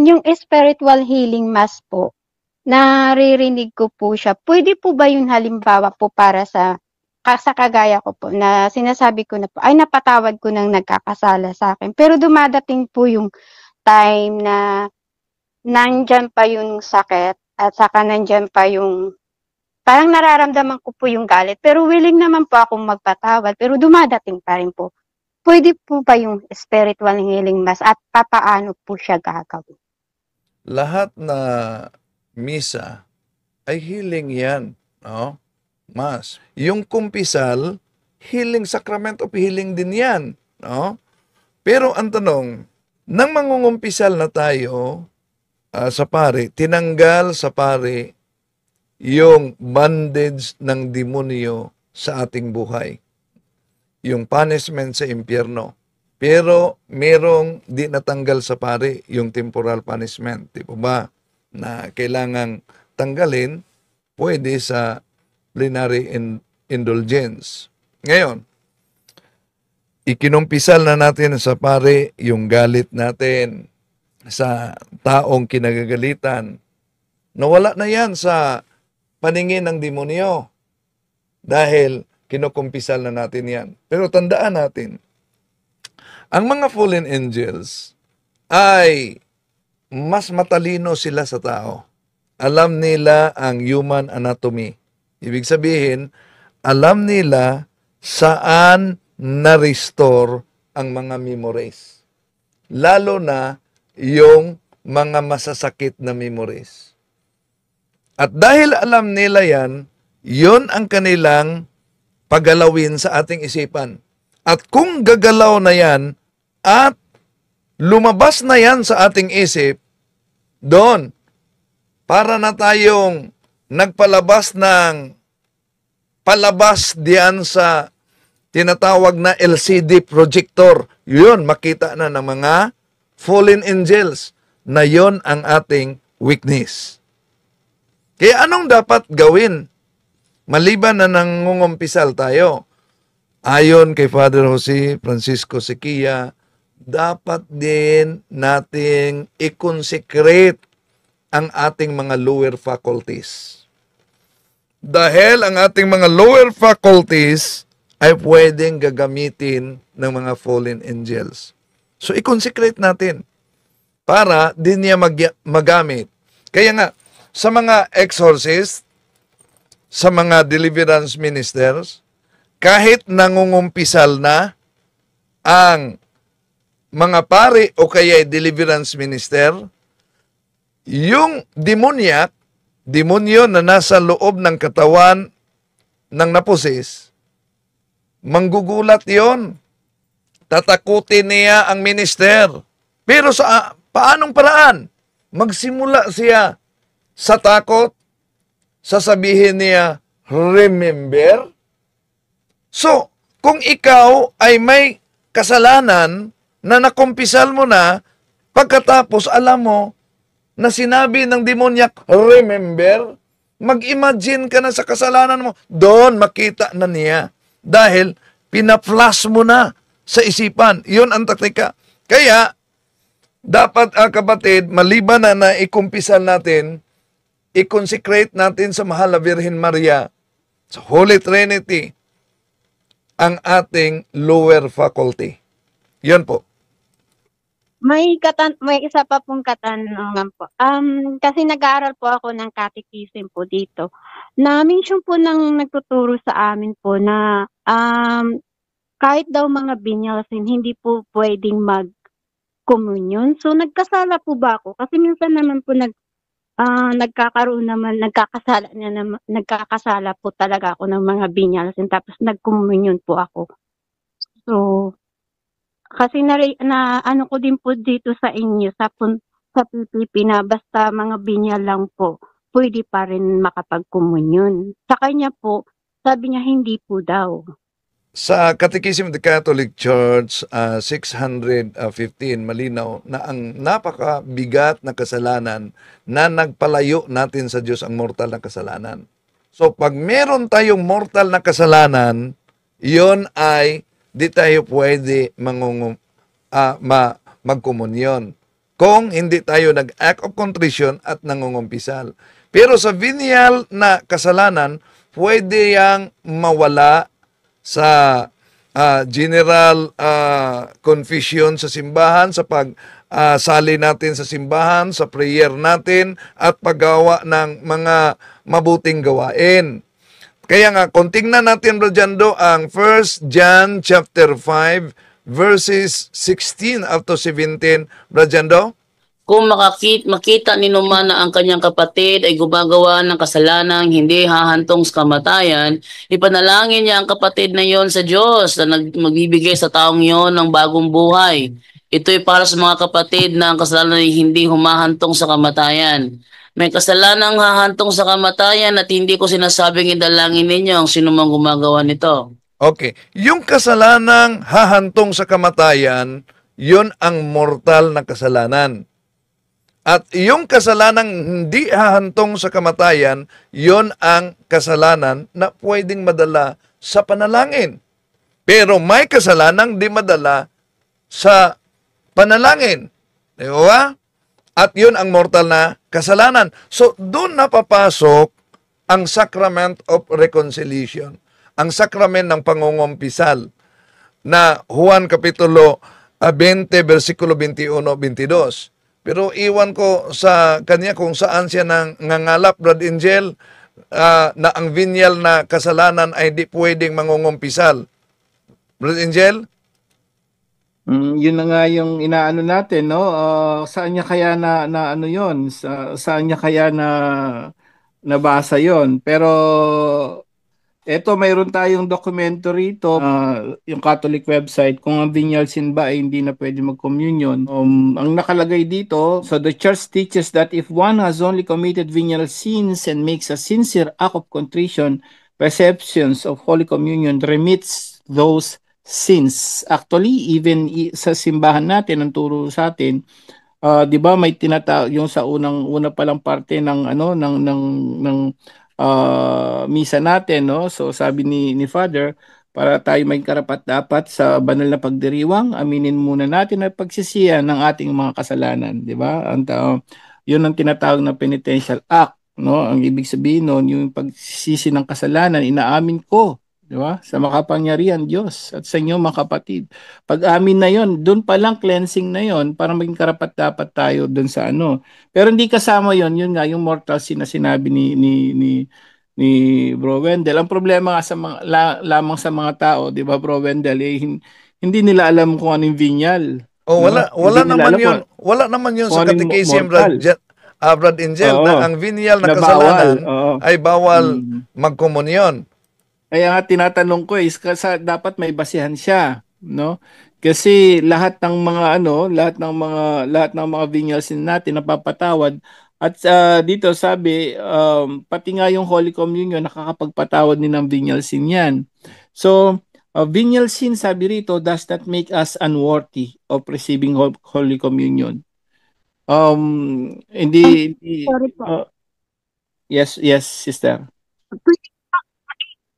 yung spiritual healing mass po, naririnig ko po siya. Puwede po ba yun halimbawa po para sa kagaya ko po na sinasabi ko na po, ay napatawad ko ng nagkakasala sa'kin. Pero dumadating po yung time na nandiyan pa yung sakit at saka nandiyan pa yung parang nararamdaman ko po yung galit, pero willing naman po akong magpatawad, pero dumadating pa rin po. Puwede po ba yung spiritual healing mass at papaano po siya gagawin? Lahat na misa ay healing yan. No? Mas. Yung kumpisal, healing, sacrament of healing din yan. No? Pero ang tanong, nang mangungumpisal na tayo sa pare, tinanggal sa pare yung bondage ng demonyo sa ating buhay. Yung punishment sa impyerno. Pero merong di natanggal sa pare yung temporal punishment. Di ba? Na kailangang tanggalin, pwede sa plenary indulgence. Ngayon, ikinumpisal na natin sa pare yung galit natin sa taong kinagagalitan. Nawala na yan sa paningin ng demonyo dahil kinukumpisal na natin yan. Pero tandaan natin, ang mga fallen angels ay mas matalino sila sa tao. Alam nila ang human anatomy. Ibig sabihin, alam nila saan na-restore ang mga memories. Lalo na yung mga masasakit na memories. At dahil alam nila yan, yun ang kanilang pagalawin sa ating isipan. At kung gagalaw na yan at lumabas na yan sa ating isip, doon, para na tayong nagpalabas ng palabas diyan sa tinatawag na LCD projector. Yun, makita na ng mga fallen angels na yun ang ating weakness. Kaya anong dapat gawin? Maliban na nangungumpisal tayo, ayon kay Father Jose Francisco Sequia, dapat din nating i-consecrate ang ating mga lower faculties. Dahil ang ating mga lower faculties ay pwedeng gagamitin ng mga fallen angels. So, i-consecrate natin para din niya magamit. Kaya nga, sa mga exorcists, sa mga deliverance ministers, kahit nangungumpisal na ang mga pari o kaya deliverance minister, yung demonyo na nasa loob ng katawan ng napusis, manggugulat yon. Tatakutin niya ang minister. Pero sa paanong paraan? Magsimula siya sa takot, sasabihin niya, remember? So, kung ikaw ay may kasalanan na nakumpisal mo na, pagkatapos alam mo na sinabi ng demonyak, remember? Mag-imagine ka na sa kasalanan mo, doon makita na niya. Dahil pina-flash mo na sa isipan. Yun ang taktika. Kaya, dapat kapatid, maliban na ikumpisal natin, i-consecrate natin sa Mahal na Virgen Maria, sa Holy Trinity, ang ating lower faculty. Yun po. May isa pa pong katanungan po. Kasi nag-aaral po ako ng catechism po dito. Na-mention po ng nagtuturo sa amin po na kahit daw mga binyalsin, hindi po pwedeng mag-communion. So, nagkasala po ba ako? Kasi minsan naman po nagkakasala po talaga ako ng mga binyalsin tapos nag-communion po ako. So, kasi ano ko din po dito sa inyo sa PPP na basta mga binyal lang po, pwede pa rin makapag-communion. Sa kanya po, sabi niya hindi po daw. Sa Catechism of the Catholic Church 615, malinaw na ang napakabigat na kasalanan na nagpalayo natin sa Diyos ang mortal na kasalanan. So pag meron tayong mortal na kasalanan, yon ay di tayo pwede magkomunyon. kung hindi tayo nag-act of contrition at nangungumpisal. Pero sa venial na kasalanan, pwede yang mawala sa general confession sa simbahan, sa sali natin sa simbahan, sa prayer natin, at paggawa ng mga mabuting gawain. Kaya nga, kung tingnan natin, Brother Jando, ang 1 John chapter 5, verses 16 up to 17, Brother Jando? Kung makita ni Numan na ang kanyang kapatid ay gumagawa ng kasalanang hindi hahantong sa kamatayan, ipanalangin niya ang kapatid na yon sa Diyos na magbibigay sa taong yon ng bagong buhay. Ito ay para sa mga kapatid na ang kasalanan ay hindi humahantong sa kamatayan. May kasalanang hahantong sa kamatayan at hindi ko sinasabing idalangin ninyo ang sinumang gumagawa nito. Okay. Yung kasalanang hahantong sa kamatayan, yun ang mortal na kasalanan. At yung kasalanang hindi hahantong sa kamatayan, yon ang kasalanan na pwedeng madala sa panalangin. Pero may kasalanang di madala sa panalangin. Di ba? At yun ang mortal na kasalanan. So, doon napapasok ang sacrament of reconciliation. Ang sacrament ng pangungumpisal na Juan Kapitulo 20, versikulo 21-22. Pero iwan ko sa kanya kung saan siya nangangalap, Brad Angel, na ang venial na kasalanan ay di pwedeng mangungumpisal. Brad Angel? Yun na nga yung inaano natin, no? Saan niya kaya na ano yon? Saan niya kaya na nabasa yon? Pero eto, mayroon tayong dokumento rito, yung Catholic website, kung ang venial sin ba ay hindi na pwede mag-communion. Ang nakalagay dito, so the church teaches that if one has only committed venial sins and makes a sincere act of contrition, receptions of Holy Communion remits those sins. Actually, even sa simbahan natin, ang turo sa atin, 'di ba may tinatawag yung sa una pa lang parte ng misa natin, no? So sabi ni Father, para tayo may karapat-dapat sa banal na pagdiriwang, aminin muna natin ang pagsisihan ng ating mga kasalanan, 'di ba? Yun ang tinatawag na penitential act, no? Ang ibig sabihin noon, yung pagsisisi ng kasalanan, inaamin ko, 'di ba? Sa makapangyarihan Diyos at sa inyo mga kapatid. Pag-amin na 'yon, doon pa lang cleansing na 'yon para maging karapat-dapat tayo doon sa ano. Pero hindi kasama 'yon, yun nga yung mortal sin na sinabi ni Bro Wendell. Ang problema nga sa lamang sa mga tao, 'di ba, Bro Wendell, hindi nila alam kung anong venial. Oh, wala Hindi nila naman alam yun. Wala naman yun sa kung anong Catechism, mortal. Brad Angel, Oo. na ang venial na Na bawal, kasalanan oo. ay bawal Mm. magkomunyon. Kaya nga tinatanong ko is kasi dapat may basihan siya, no? Kasi lahat ng mga lahat ng mga venial sin natin napapatawad. At dito sabi, pati nga yung Holy Communion nakakapagpatawad din ng venial sin yan. So, venial sin, sabi rito, does not make us unworthy of receiving Holy Communion. Hindi Sorry po. yes, sister.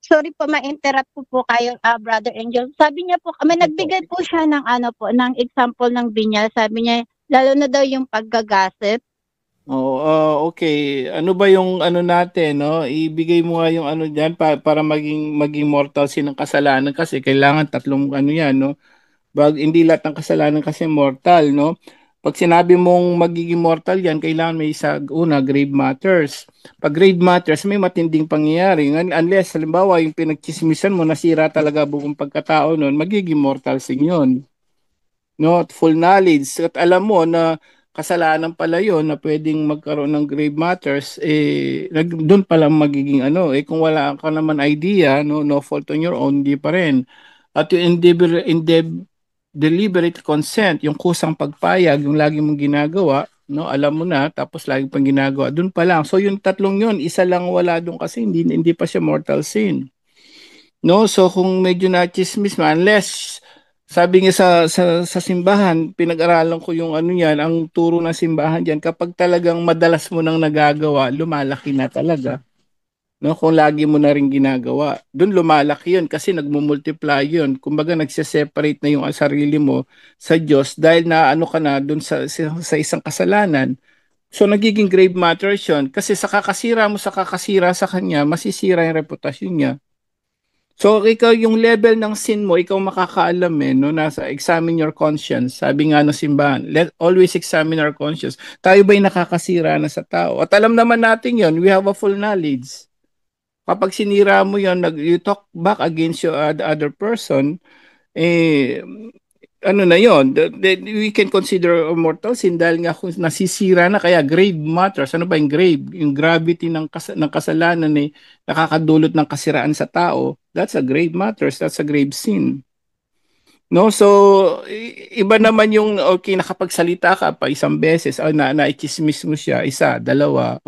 Sorry po, ma-interrupt po kayo, Brother Angel. Sabi niya po, may nagbigay po siya ng ng example ng binyal. Sabi niya, lalo na daw yung paggagasip. Okay. Ano ba yung natin, no? Ibigay mo nga yung diyan para maging mortal sin ng kasalanan, kasi kailangan tatlong yan, no? Hindi lahat ng kasalanan kasi mortal, no? Pag sinabi mong magiging mortal yan, kailangan may grave matters. Pag grave matters, may matinding pangyayari. Unless, halimbawa, yung pinagchismisan mo, nasira talaga buong pagkatao nun, magiging mortal sin yun. No? At full knowledge. At alam mo na kasalanan pala yun na pwedeng magkaroon ng grave matters, doon pala magiging kung wala ka naman idea, no fault on your own, di pa rin. At yung deliberate consent, yung kusang pagpayag, yung lagi mong ginagawa, no, alam mo na, tapos lagi pang ginagawa, dun pa lang. So yung tatlong yun, isa lang wala dun kasi hindi pa siya mortal sin. No, so kung medyo na-chismis man, unless sabi nga sa simbahan, pinag-aralan ko yung yan, ang turo ng simbahan diyan, kapag talagang madalas mo nang nagagawa, lumalaki na talaga. No, kung lagi mo na rin ginagawa, doon lumalaki yun kasi nagmumultiply yun. Kumbaga nagse-separate na yung sarili mo sa Diyos dahil na ano ka na doon sa isang kasalanan. So nagiging grave matters yun kasi sa kakasira mo sa kakasira sa kanya, masisira yung reputasyon niya. So ikaw yung level ng sin mo, ikaw makakaalam no, nasa examine your conscience. Sabi nga ng simbahan, let always examine our conscience. Tayo ba'y nakakasira na sa tao? At alam naman natin yon, we have a full knowledge. Kapag sinira mo yon, you talk back against your the other person, ano na yon, we can consider a mortal sin dahil nga kung nasisira na, kaya grave matters. Ano ba yung grave? Yung gravity ng kasalanan nakakadulot ng kasiraan sa tao. That's a grave matters. That's a grave sin. No, so iba naman yung okay nakapagsalita ka pa isang beses na-chismis mo siya isa, dalawa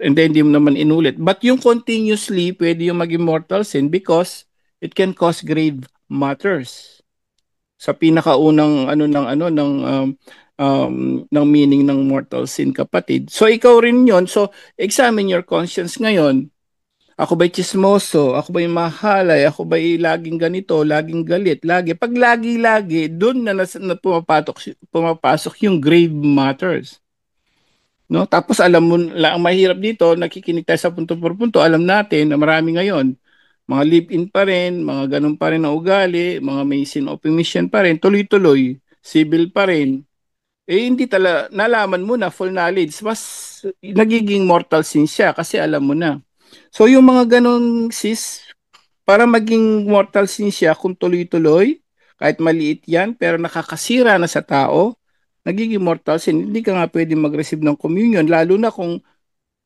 and then hindi mo naman inulit. But yung continuously pwede yung maging mortal sin because it can cause grave matters. Sa pinakaunang ng meaning ng mortal sin, kapatid. So ikaw rin 'yon. So examine your conscience ngayon. Ako ba'y chismoso? Ako ba'y mahalay? Ako ba'y laging ganito, laging galit, lagi? Pag lagi, doon na pumapasok yung grave matters. No? Tapos alam mo, ang mahirap dito, nakikinig tayo sa punto por punto, alam natin na marami ngayon, mga live-in pa rin, mga ganun pa rin na ugali, mga may sin of omission pa rin, tuloy-tuloy, civil pa rin. Hindi nalaman mo na full knowledge, mas nagiging mortal sin siya kasi alam mo na. So yung mga ganun sis, para maging mortal sin siya kung tuloy-tuloy, kahit maliit yan, pero nakakasira na sa tao, nagiging mortal sin. Hindi ka nga pwede mag-receive ng communion, lalo na kung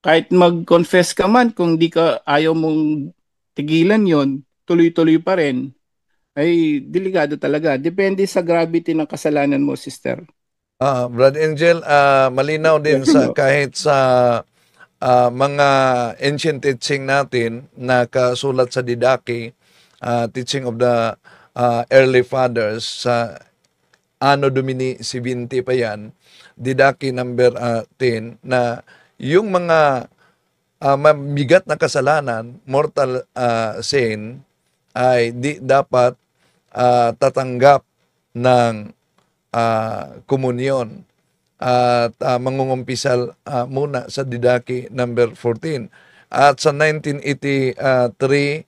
kahit mag-confess ka man, kung di ka ayaw mong tigilan yon, tuloy-tuloy pa rin, ay delikado talaga. Depende sa gravity ng kasalanan mo, sister. Brad Angel, malinaw din sa kahit sa mga ancient teaching natin na kasulat sa Didache, teaching of the early fathers sa Anno Domini 70 pa yan, Didache number 10, na yung mga mabigat na kasalanan, mortal sin, ay di dapat tatanggap ng komunyon at mangungumpisal muna sa Didache number 14. At sa 1983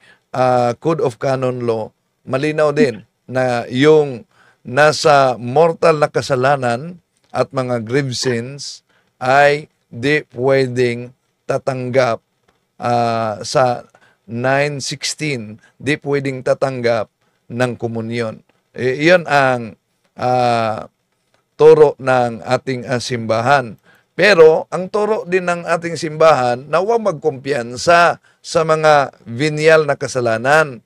Code of Canon Law, malinaw din na yung nasa mortal na kasalanan at mga grave sins ay di pwedeng tatanggap sa 9:16, di pwedeng tatanggap ng komunyon. Iyon ang turo ng ating simbahan. Pero ang turo din ng ating simbahan na huwag magkumpiyansa sa mga venial na kasalanan.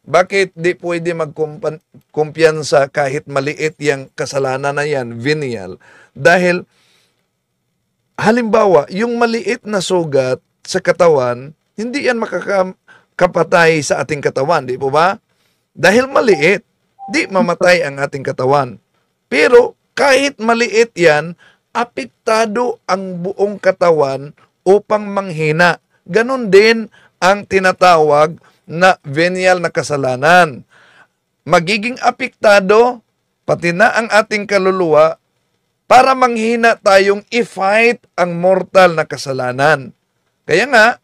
Bakit di pwede magkumpiyansa kahit maliit yung kasalanan na yan, venial? Dahil halimbawa, yung maliit na sugat sa katawan, hindi yan makakapatay sa ating katawan, di po ba? Dahil maliit, di mamatay ang ating katawan. Pero kahit maliit yan, apektado ang buong katawan upang manghina. Ganon din ang tinatawag na venial na kasalanan. Magiging apektado pati na ang ating kaluluwa para manghina tayong i-fight ang mortal na kasalanan. Kaya nga,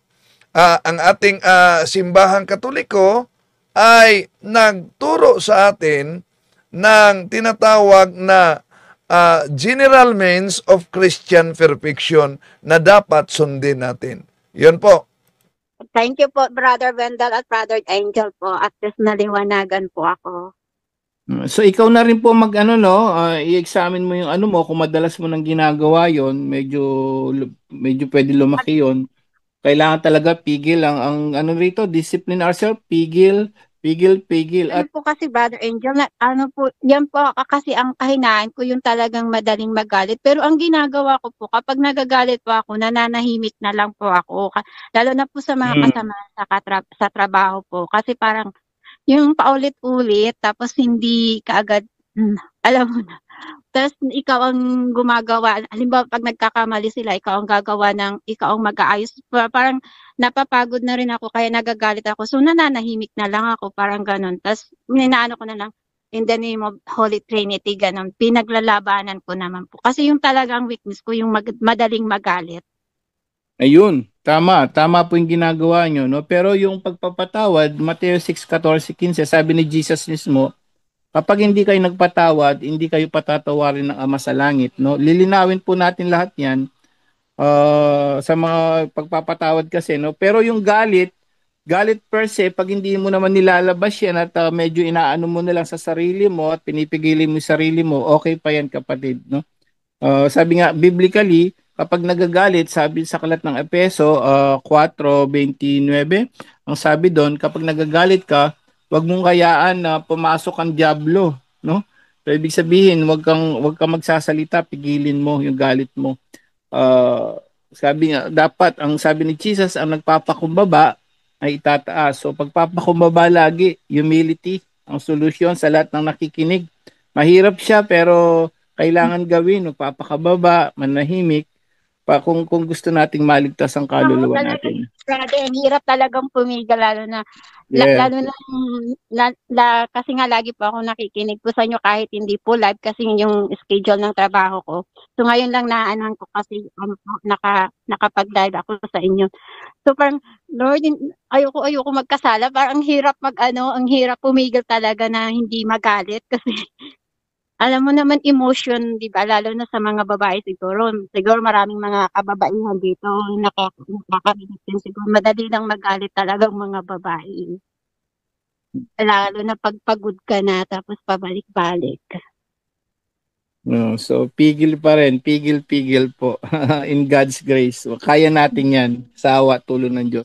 ang ating simbahang Katoliko ay nagturo sa atin ng tinatawag na general means of Christian perfection na dapat sundin natin. Yun po. Thank you po, Brother Wendell at Brother Angel po. At least naliwanagan po ako. So ikaw na rin po i-examine mo yung mo, kung madalas mo nang ginagawa yon, medyo pwede lumaki yon. Kailangan talaga pigil ang rito, discipline ourselves, pigil. At po kasi, Brother Angel, yan po kasi ang kahinaan ko, yung talagang madaling magalit. Pero ang ginagawa ko po, kapag nagagalit po ako, nananahimik na lang po ako. Lalo na po sa mga kasama sa trabaho po. Kasi parang yung paulit-ulit, tapos hindi kaagad, alam mo na, Tas ikaw ang gumagawa, halimbawa 'pag nagkakamali sila, ikaw ang gagawa ikaw ang mag-aayos. Parang napapagod na rin ako kaya nagagalit ako. So, nananahimik na lang ako, parang gano'n. Tas inaano ko na lang, in the name of Holy Trinity, gano'n. Pinaglalabanan ko naman po. Kasi yung talagang weakness ko yung madaling magalit. Ayun, tama. Tama po yung ginagawa nyo, no? Pero yung pagpapatawad, Mateo 6:14-15, sabi ni Jesus mismo, kapag hindi kayo nagpatawad, hindi kayo patatawarin ng Ama sa langit, no? Lilinawin po natin lahat 'yan sa mga pagpapatawad kasi, no? Pero yung galit per se, pag hindi mo naman nilalabas yan at medyo inaano mo na lang sa sarili mo at pinipigilin mo yung sarili mo, okay pa yan, kapatid, no? Sabi nga, biblically, kapag nagagalit, sabi sa kalat ng Epeso 4:29, ang sabi doon, kapag nagagalit ka, wag mong kayaan na pumasok ang diablo, no? So, ibig sabihin, wag kang magsasalita, pigilin mo yung galit mo. Sabi nga, dapat, ang sabi ni Jesus, ang nagpapakumbaba ay itataas. So, pagpapakumbaba lagi, humility, ang solusyon sa lahat ng nakikinig. Mahirap siya, pero kailangan gawin, magpapakababa, manahimik, kung gusto nating maligtas ang Oo, kaluluwa talaga, natin. grabe, ang hirap talagang pumigil, lalo na Yeah. lalo na kasi nga lagi po ako nakikinig po sa inyo kahit hindi po live kasi yung schedule ng trabaho ko. So, ngayon lang naanohan ko kasi nakapag-live ako sa inyo. So, parang Lord, ayoko magkasala, parang ang hirap ang hirap pumigil talaga na hindi magalit kasi alam mo naman emotion, 'di ba, lalo na sa mga babae siguro maraming mga kababaihan dito nakakarinig din siguro madali lang magalit talagang mga babae. Lalo na 'pag pagod ka na tapos pabalik-balik. No, so pigil pa rin, pigil po in God's grace. Kaya natin 'yan sa awa tulong ng Diyos.